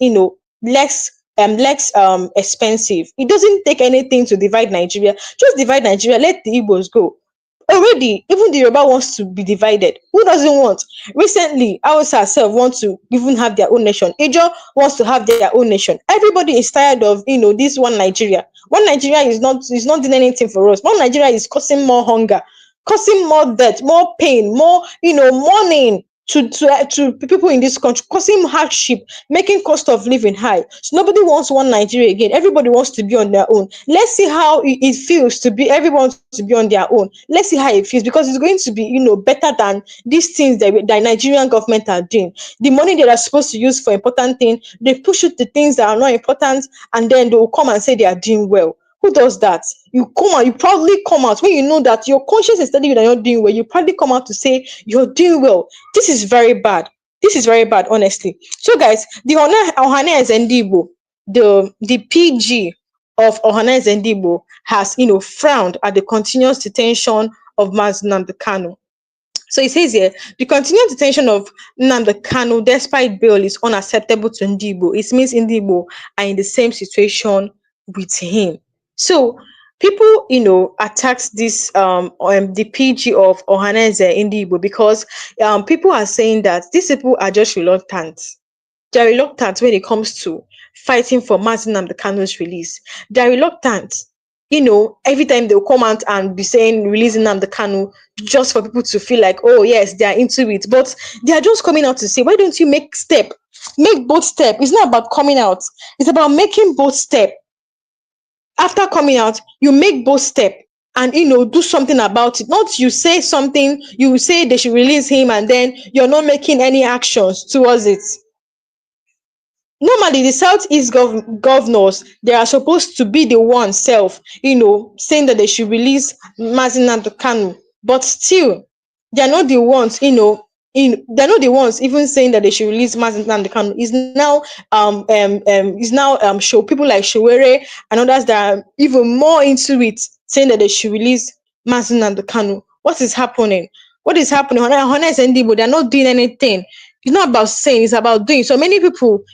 less expensive. It doesn't take anything to divide Nigeria. Just divide Nigeria, let the Igbos go. Already, even the Yoruba wants to be divided. Who doesn't want? Recently, Hausa herself want to even have their own nation. Ijo wants to have their own nation. Everybody is tired of, this one Nigeria. One Nigeria is not doing anything for us. One Nigeria is causing more hunger, causing more death, more pain, more, mourning to people in this country, causing hardship, making cost of living high. So nobody wants one Nigeria again. Everybody wants to be on their own. Let's see how it feels to be everyone to be on their own. Let's see how it feels, because it's going to be, better than these things that Nigerian government are doing. The money they are supposed to use for important things, they push it to things that are not important, and then they will come and say they are doing well. Who does that? You proudly come out when you know that your conscience is telling you that you're not doing well. You proudly come out to say you're doing well. This is very bad. This is very bad, honestly. So, guys, the Ohana Zendibo, the PG of Ohana Zendibo has, frowned at the continuous detention of Mazi Nnamdi Kanu. So it says here, the continued detention of Nnamdi Kanu despite bail is unacceptable to Ndibo. It means Ndibo are in the same situation with him. So people, attacked this the PG of Ohaneze Ndibo because people are saying that these people are just reluctant. They're reluctant when it comes to fighting for Mazi Nnamdi Kanu's release. They're reluctant. Every time they'll come out and be saying releasing Nnamdi Kanu just for people to feel like, oh yes, they are into it. But they are just coming out to say, why don't you make both step? It's not about coming out. It's about making both step. After coming out, you make both step and do something about it. Not you say something, you say they should release him, and then you're not making any actions towards it. Normally, the Southeast governors, they are supposed to be the ones saying that they should release Mazi Nnamdi Kanu, but still, they're not the ones, they're not the ones even saying that they should release Mazi Nnamdi Kanu. Is now show people like Showere and others that are even more into it, saying that they should release Mazi Nnamdi Kanu. What is happening? What is happening? Honest and Ndibo, they're not doing anything. It's not about saying, it's about doing. So many people,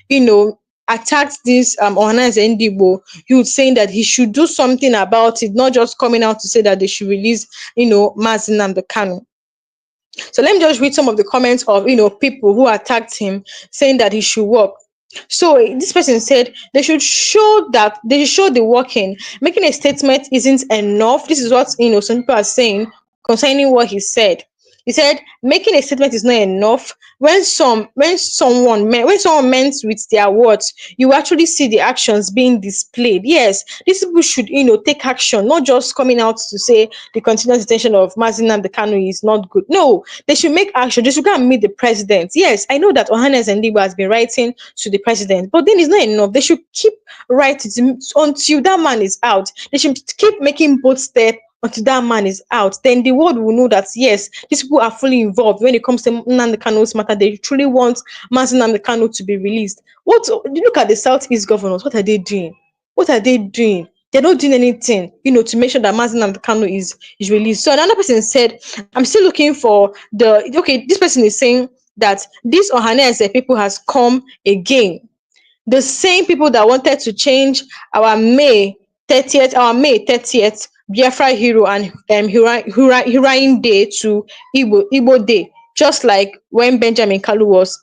attacked this Honest and Ndibo, you saying that he should do something about it, not just coming out to say that they should release, Mazi Nnamdi Kanu. So let me just read some of the comments of people who attacked him, saying that he should work. So this person said they should show the working. Making a statement isn't enough. This is what some people are saying concerning what he said. He said making a statement is not enough. When someone meant with their words, you actually see the actions being displayed. Yes, these people should take action, not just coming out to say the continuous detention of Mazi Nnamdi Kanu is not good. No, they should make action. They should go and meet the president. Yes, I know that Ohanes Ndibo has been writing to the president, but then it's not enough. They should keep writing until that man is out. They should keep making both steps until that man is out. Then the world will know that yes, these people are fully involved when it comes to Nnamdi Kanu's matter. They truly want Mazi Nnamdi Kanu to be released. Look at the Southeast governors. What are they doing? What are they doing? They're not doing anything, to make sure that Mazi Nnamdi Kanu is released. So another person said, I'm still looking for this person is saying that this Ohanese people has come again. The same people that wanted to change our May 30th Biafra hero and Hurrah Day to Igbo Day, just like when Benjamin Kalu was,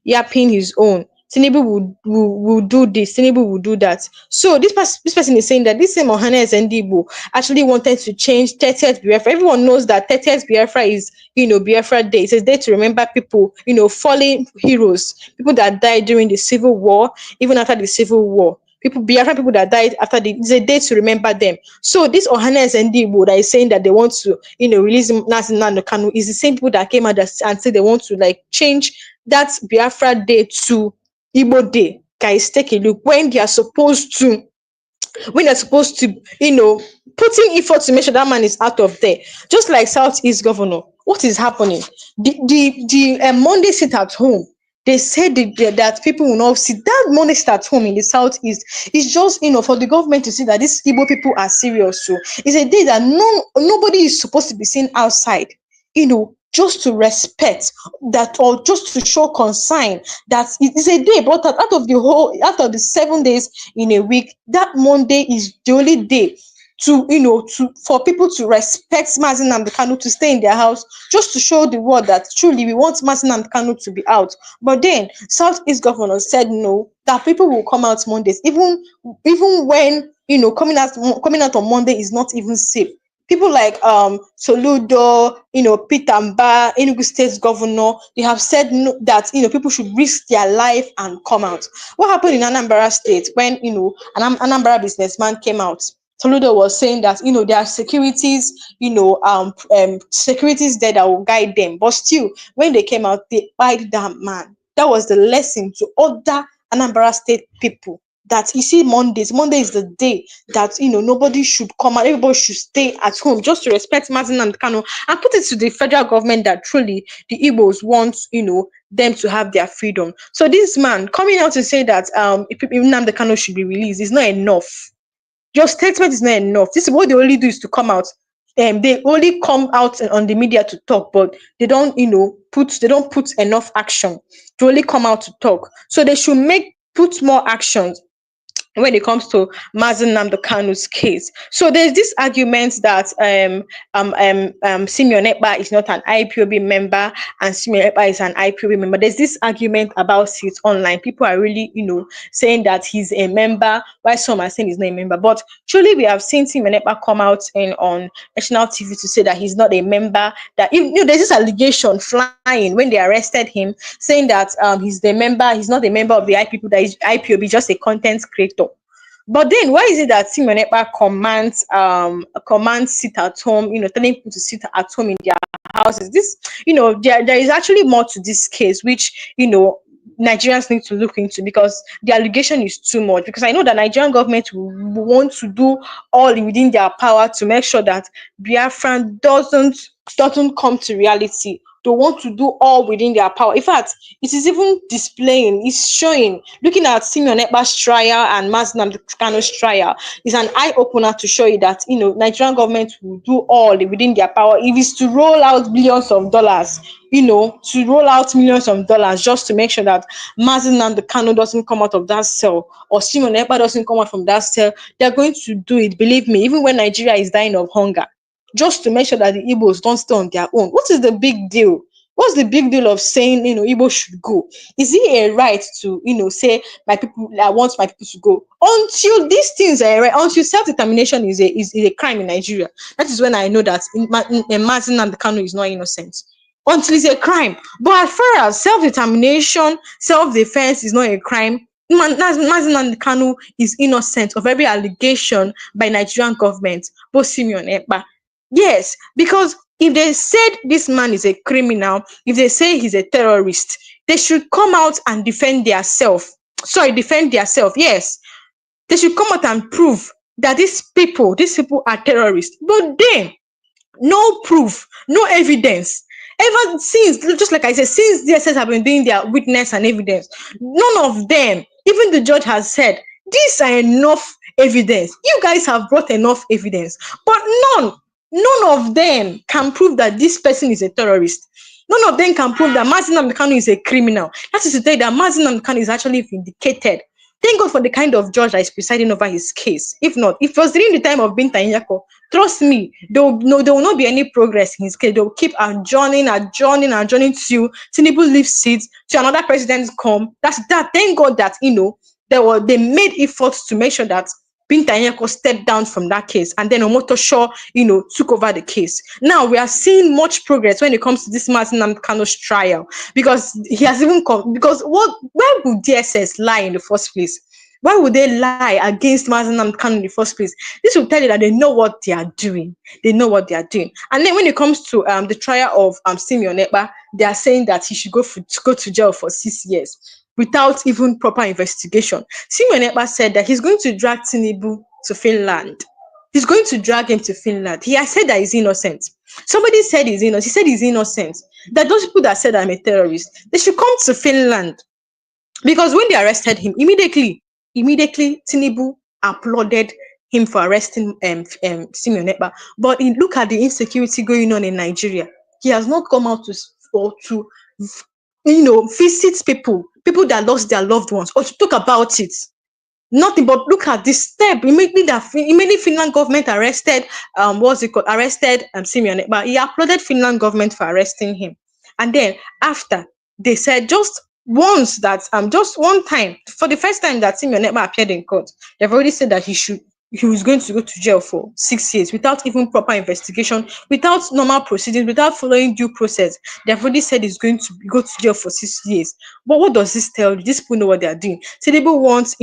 yapping his own. Tinubu will do this, Tinubu will do that. So this person is saying that this same Ohanes Ndibo actually wanted to change 30th Biafra. Everyone knows that 30th Biafra is, Biafra Day. It's a day to remember people, fallen heroes, people that died during the Civil War, even after the Civil War. Biafra people that died after it's a day to remember them. So this Ohanes Ndibo that is saying that they want to, release Mazi Nnamdi Kanu is the same people that came out and said they want to like change that Biafra Day to Igbo Day. Guys, take a look when they're supposed to, putting effort to make sure that man is out of there. Just like Southeast Governor, what is happening? The Monday sit at home. They said that people will not sit. That Monday sit at home in the Southeast is just, for the government to see that these Igbo people are serious. So it's a day that nobody is supposed to be seen outside. Just to respect that, or just to show concern that it is a day brought out of the 7 days in a week. That Monday is the only day for people to respect Mazi Nnamdi Kanu, to stay in their house, just to show the world that truly we want Mazi Nnamdi Kanu to be out. But then Southeast governor said no, that people will come out Mondays, even when coming out on Monday is not even safe. People like Soludo, Peter Mba, Enugu State Governor, they have said no, that people should risk their life and come out. What happened in Anambra State when an Anambra businessman came out? Soludo was saying that there are securities, securities there that will guide them. But still, when they came out, they eyed that man. That was the lesson to other Anambra State people. That you see, Monday is the day that nobody should come out, everybody should stay at home, just to respect Mazi Nnamdi Kanu and put it to the federal government that truly the Igbos want them to have their freedom. So this man coming out to say that if Nnamdi Kanu should be released is not enough. Your statement is not enough. This is what they only do, is to come out. They only come out on the media to talk, but they don't put enough action to only come out to talk. So they should put more actions when it comes to Mazi Nnamdi Kanu's case. So there's this argument that Simeon Ekpa is not an IPOB member and Simeon Ekpa is an IPOB member. There's this argument about it online. People are really, saying that he's a member, while some are saying he's not a member. But truly, we have seen Simeon Ekpa come out on national TV to say that he's not a member. That there's this allegation flying when they arrested him, saying that he's not a member of the IPOB, that is IPOB, just a content creator. But then why is it that Simeon Ekpa commands sit at home, telling people to sit at home in their houses? This, there is actually more to this case, which, Nigerians need to look into, because the allegation is too much. Because I know that Nigerian government will want to do all within their power to make sure that Biafran doesn't come to reality. They want to do all within their power. In fact, it is even it's showing, looking at Simeon Ekpa's trial and Mazi Nnamdi Kanu's trial is an eye-opener to show you that, Nigerian government will do all within their power. If it's to roll out billions of dollars, just to make sure that Mazi Nnamdi Kanu doesn't come out of that cell, or Simeon Ekpa doesn't come out from that cell, they're going to do it, believe me, even when Nigeria is dying of hunger, just to make sure that the Igbos don't stay on their own. What is the big deal? What's the big deal of saying, Igbo should go? Is it a right to, say, I want my people to go? Until these things are right, until self-determination is a crime in Nigeria. That is when I know that Mazi Nnamdi Kanu is not innocent. Until it's a crime. But as far as self-determination, self-defense is not a crime, Mazi Nnamdi Kanu is innocent of every allegation by Nigerian government, both Simeon Ekpa. Yes, because if they said this man is a criminal, if they say he's a terrorist, they should come out and defend themselves. Yes, they should come out and prove that these people are terrorists. But then, no proof, no evidence. Ever since, just like I said, since DSS have been doing their witness and evidence, none of them, even the judge has said, these are enough evidence. You guys have brought enough evidence, but none of them can prove that this person is a terrorist. None of them can prove that Mazi Nnamdi Kanu is a criminal. That is to say that Mazi Nnamdi Kanu is actually vindicated. Thank God for the kind of judge that is presiding over his case. If not, if it was during the time of Binta Nyako, trust me, there will not be any progress in his case. They will keep adjourning till Tinubu leaves seat, till another president come. That's that. Thank God that they made efforts to make sure that Binta Nyako stepped down from that case, and then Omotosho, took over the case. Now we are seeing much progress when it comes to this Mazi Nnamdi Kanu's trial, because he has even come. Because where would DSS lie in the first place? Why would they lie against Mazi Nnamdi Kanu in the first place? This will tell you that they know what they are doing. They know what they are doing. And then when it comes to the trial of Simeon Ekpa, they are saying that he should go to jail for 6 years without even proper investigation. Simeon Ekpa said that he's going to drag Tinubu to Finland. He's going to drag him to Finland. He has said that he's innocent. Somebody said he's innocent. He said he's innocent. That those people that said I'm a terrorist, they should come to Finland. Because when they arrested him, immediately Tinubu applauded him for arresting Simeon Ekpa. But look at the insecurity going on in Nigeria. He has not come out to visit people that lost their loved ones, or to talk about it. Nothing. But look at this step. Immediately Finland government arrested what's it called? Arrested Simeon Ekpa. He applauded Finland government for arresting him. And then after, they said just one time, for the first time that Simeon Ekpa appeared in court, they've already said that he was going to go to jail for 6 years without even proper investigation, without normal proceedings, without following due process. They've already said he's going to go to jail for 6 years. But what does this tell you? These people know what they are doing. Tinubu wants,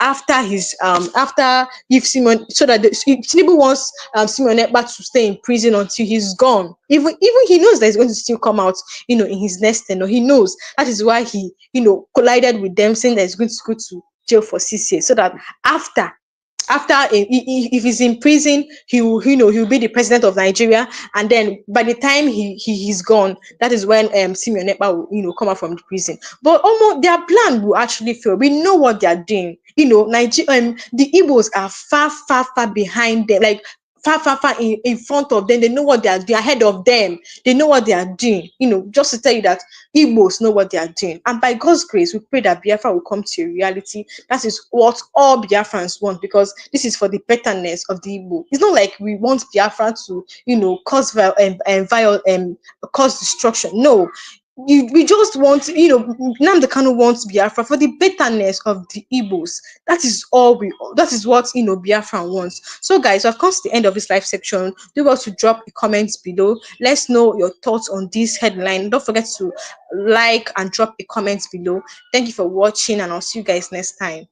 after his after if Simon so that Tinubu wants Simeon Ekpa to stay in prison until he's gone. Even he knows that he's going to still come out, in his next tenure. He knows that is why he, collided with them, saying that he's going to go to jail for 6 years, so that if he's in prison, he will, he'll be the president of Nigeria. And then by the time he's gone, that is when Simeon Ekpa will, come out from the prison. But almost their plan will actually fail. We know what they are doing. The Igbos are far behind them, like far in front of them. They know what they are doing, ahead of them. They know what they are doing. Just to tell you that Igbos know what they are doing. And by God's grace, we pray that Biafra will come to a reality. That is what all Biafrans want, because this is for the betterness of the Igbo. It's not like we want Biafra to, cause destruction. No. We just want, Nnamdi Kanu wants Biafra for the betterness of the Igbos. That is what, Biafra wants. So guys, I've come to the end of this live section. Do well to drop a comment below. Let's know your thoughts on this headline. Don't forget to like and drop a comment below. Thank you for watching, and I'll see you guys next time.